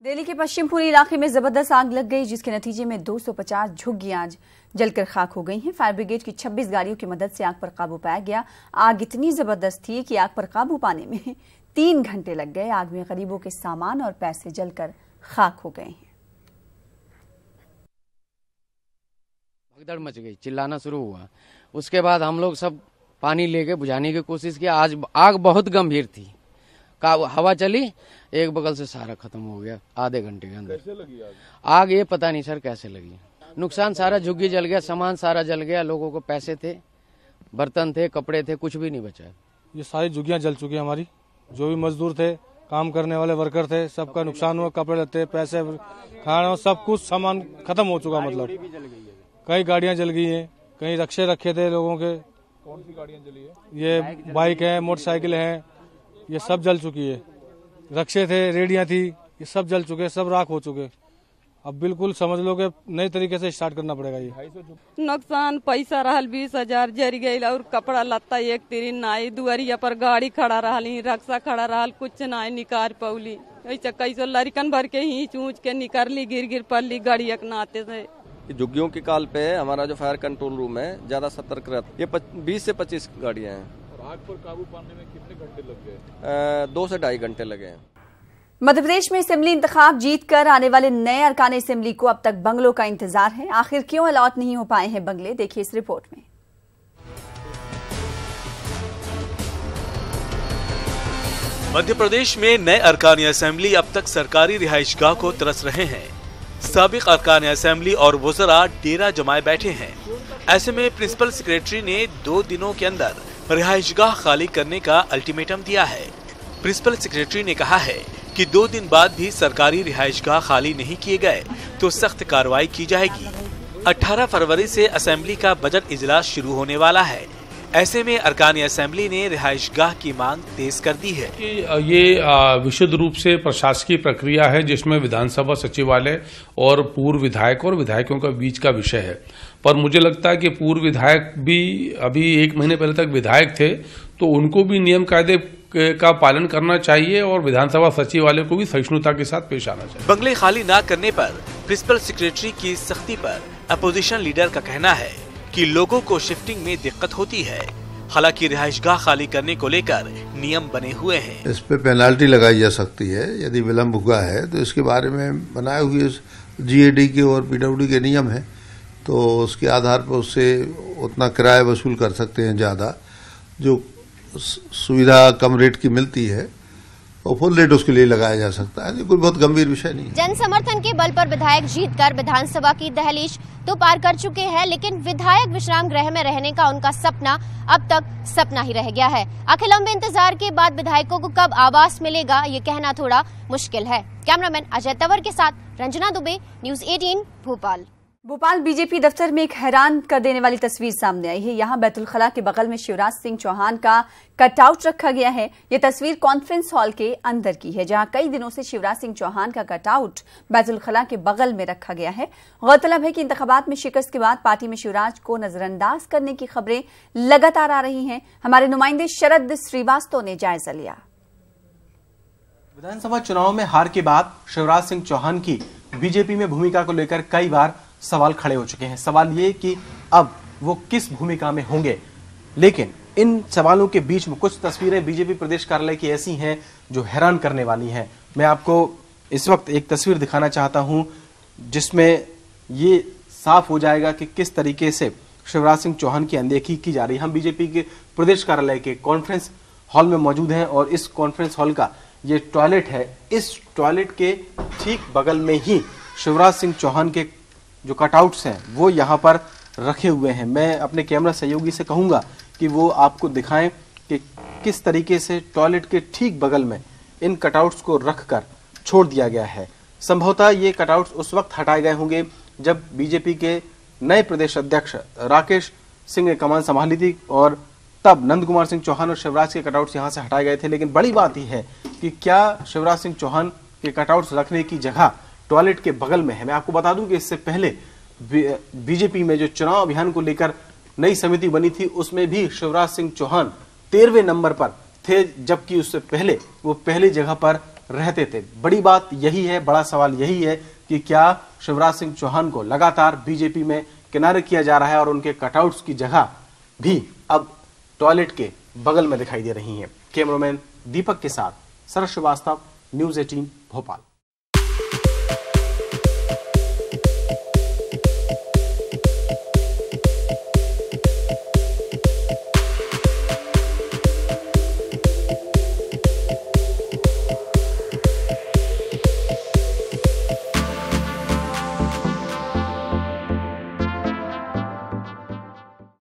दिल्ली के पश्चिमपुरी इलाके में जबरदस्त आग लग गई, जिसके नतीजे में 250 झुग्गियां आज जलकर खाक हो गई हैं। फायर ब्रिगेड की 26 गाड़ियों की मदद से आग पर काबू पाया गया। आग इतनी जबरदस्त थी कि आग पर काबू पाने में 3 घंटे लग गए। आग में गरीबों के सामान और पैसे जलकर खाक हो गए हैं। भगदड़ मच गई, चिल्लाना शुरू हुआ। उसके बाद हम लोग सब पानी लेके बुझाने की कोशिश की। आज आग बहुत गंभीर थी, हवा चली, एक बगल से सारा खत्म हो गया आधे घंटे के अंदर। कैसे लगी आग ये पता नहीं सर कैसे लगी। नुकसान सारा झुग्गी जल गया, सामान सारा जल गया। लोगों को पैसे थे, बर्तन थे, कपड़े थे, कुछ भी नहीं बचा। ये सारी झुग्गियां जल चुकी हैं हमारी। जो भी मजदूर थे, काम करने वाले वर्कर थे, सबका नुकसान हुआ। कपड़े लत्ते, पैसे, खाना, सब कुछ सामान खत्म हो चुका। मतलब कई गाड़ियां जल गई हैं, कहीं रक्षे रखे थे लोगों के। कौन सी गाड़ियां जली है? ये बाइक है, मोटरसाइकिल है, ये सब जल चुकी है। रक्षे थे, रेडियां थी, ये सब जल चुके, सब राख हो चुके। अब बिल्कुल समझ लो कि नए तरीके से स्टार्ट करना पड़ेगा। ये नुकसान पैसा रहल 20,000 जर गई और कपड़ा लत्ता एक तिरी नाई, दुआरिया पर गाड़ी खड़ा रहल, रक्षा खड़ा रहल, कुछ नाई निकाल पौली। ऐसे कैसे लड़कन भर के हिंच ऊंच के निकलली, गिर गिर पड़ली गाड़ी एक नाते से। झुग्गियों की काल पे हमारा जो फायर कंट्रोल रूम है ज्यादा सतर्क रहता। ये 20 से 25 गाड़ियां हैं। आग पर काबू पाने में कितने घंटे लग गए? 2 से 2.5 घंटे लगे हैं। मध्य प्रदेश में असेंबली इंतखाब जीतकर आने वाले नए अरकान असेंबली को अब तक बंगलों का इंतजार है। आखिर क्यों अलॉट नहीं हो पाए हैं बंगले, देखिए इस रिपोर्ट में। मध्य प्रदेश में नए अरकान असेंबली अब तक सरकारी रिहाइशगाह को तरस रहे हैं। साबिक अरकान असेंबली और वज़रा डेरा जमाए बैठे हैं। ऐसे में प्रिंसिपल सेक्रेटरी ने 2 दिनों के अंदर रिहाइशगाह खाली करने का अल्टीमेटम दिया है। प्रिंसिपल सेक्रेटरी ने कहा है कि 2 दिन बाद भी सरकारी रिहाइशगाह खाली नहीं किए गए तो सख्त कार्रवाई की जाएगी। 18 फरवरी से असेंबली का बजट इजलास शुरू होने वाला है। ऐसे में अरकान असेंबली ने रिहाइशगाह की मांग तेज कर दी है। ये विशुद्ध रूप से प्रशासकीय प्रक्रिया है, जिसमें विधानसभा सचिवालय और पूर्व विधायक और विधायकों का बीच का विषय है। पर मुझे लगता है कि पूर्व विधायक भी अभी 1 महीने पहले तक विधायक थे, तो उनको भी नियम कायदे का पालन करना चाहिए और विधानसभा सचिवालय को भी सहिष्णुता के साथ पेश आना चाहिए। बंगले खाली न करने पर प्रिंसिपल सेक्रेटरी की सख्ती पर अपोजिशन लीडर का कहना है कि लोगों को शिफ्टिंग में दिक्कत होती है। हालांकि रिहाइशगाह खाली करने को लेकर नियम बने हुए हैं। इस पे पेनाल्टी लगाई जा सकती है यदि विलम्ब हुआ है, तो इसके बारे में बनाए हुए GAD के और PWD के नियम है, तो उसके आधार पर उससे उतना किराया वसूल कर सकते हैं ज्यादा, जो सुविधा कम रेट की मिलती है और फुल रेट उसके लिए लगाया जा सकता है। ये कोई बहुत गंभीर विषय नहीं है। जन समर्थन के बल पर विधायक जीतकर विधानसभा की दहलीज तो पार कर चुके हैं, लेकिन विधायक विश्राम गृह में रहने का उनका सपना अब तक सपना ही रह गया है। आखिर लंबे इंतजार के बाद विधायकों को कब आवास मिलेगा, ये कहना थोड़ा मुश्किल है। कैमरामैन अजय तंवर के साथ रंजना दुबे, न्यूज़ 18 भोपाल। भोपाल बीजेपी दफ्तर में एक हैरान कर देने वाली तस्वीर सामने आई है। यहाँ बैतुल खला के बगल में शिवराज सिंह चौहान का कटआउट रखा गया है। ये तस्वीर कॉन्फ्रेंस हॉल के अंदर की है, जहाँ कई दिनों से शिवराज सिंह चौहान का कटआउट बैतुल खला के बगल में रखा गया है। गौरतलब है कि इंतखाबात में शिकस्त के बाद पार्टी में शिवराज को नजरअंदाज करने की खबरें लगातार आ रही हैं। हमारे नुमाइंदे शरद श्रीवास्तव ने जायजा लिया। विधानसभा चुनाव में हार के बाद शिवराज सिंह चौहान की बीजेपी में भूमिका को लेकर कई बार सवाल खड़े हो चुके हैं। सवाल ये कि अब वो किस भूमिका में होंगे, लेकिन इन सवालों के बीच में कुछ तस्वीरें बीजेपी प्रदेश कार्यालय की ऐसी हैं जो हैरान करने वाली हैं। मैं आपको इस वक्त एक तस्वीर दिखाना चाहता हूं, जिसमें ये साफ हो जाएगा कि किस तरीके से शिवराज सिंह चौहान की अनदेखी की जा रही है। हम बीजेपी के प्रदेश कार्यालय के कॉन्फ्रेंस हॉल में मौजूद हैं और इस कॉन्फ्रेंस हॉल का ये टॉयलेट है। इस टॉयलेट के ठीक बगल में ही शिवराज सिंह चौहान के जो कटआउट्स हैं वो यहाँ पर रखे हुए हैं। मैं अपने कैमरा सहयोगी से कहूँगा कि वो आपको दिखाएं कि किस तरीके से टॉयलेट के ठीक बगल में इन कटआउट्स को रखकर छोड़ दिया गया है। संभवतः ये कटआउट्स उस वक्त हटाए गए होंगे जब बीजेपी के नए प्रदेश अध्यक्ष राकेश सिंह ने कमान संभाली थी, और तब नंद कुमार सिंह चौहान और शिवराज के कटआउट्स यहाँ से हटाए गए थे। लेकिन बड़ी बात यह है कि क्या शिवराज सिंह चौहान के कटआउट्स रखने की जगह टॉयलेट के बगल में है। मैं आपको बता दूं कि इससे पहले बीजेपी में जो चुनाव अभियान को लेकर नई समिति बनी थी, उसमें भी शिवराज सिंह चौहान 13वें नंबर पर थे, जबकि उससे पहले वो पहली जगह पर रहते थे। बड़ी बात यही है, बड़ा सवाल यही है कि क्या शिवराज सिंह चौहान को लगातार बीजेपी में किनारे किया जा रहा है और उनके कटआउट्स की जगह भी अब टॉयलेट के बगल में दिखाई दे रही हैं। कैमरामैन दीपक के साथ शरद श्रीवास्तव, न्यूज़ 18 भोपाल।